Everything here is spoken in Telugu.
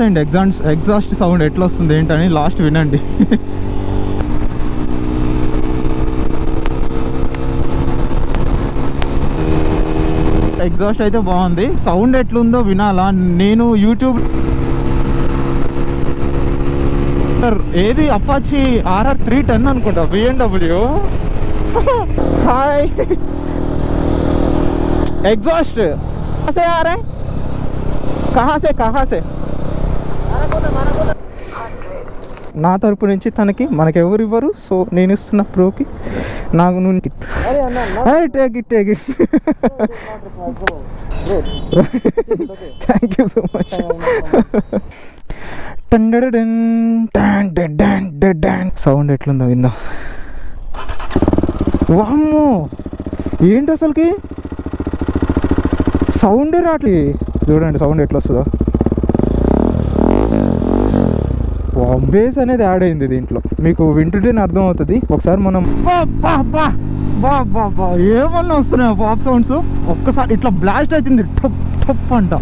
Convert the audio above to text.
అండ్ ఎగ్జాస్ట్ సౌండ్ ఎట్లా వస్తుంది ఏంటని లాస్ట్ వినండి. ఎగ్జాస్ట్ అయితే బాగుంది, సౌండ్ ఎట్లుందో వినాలా. నేను యూట్యూబ్ ఏది అపాచీ RR 310 అనుకుంటా, BMW. హాయ్, ఎగ్జాస్ట్ से आ रहे हैं, कहाँ से నా తరపు నుంచి తనకి మనకి ఎవరు ఇవ్వరు, సో నేను ఇస్తున్న ప్రోకి నాకు నువ్వు take it thank you so much. Sound ఎట్లుందో విందాం. వామ్మో ఏంటి అసలుకి సౌండే రాట్లే, చూడండి సౌండ్ ఎట్లా వస్తుందో. బేస్ అనేది యాడ్ అయింది దీంట్లో, మీకు వింటుంటేనే అర్థమవుతుంది. ఒకసారి మనం ఏమన్నా వస్తున్నాయి పాప్ సౌండ్స్, ఒక్కసారి ఇట్లా బ్లాస్ట్ అవుతుంది టప్ టప్ అంట.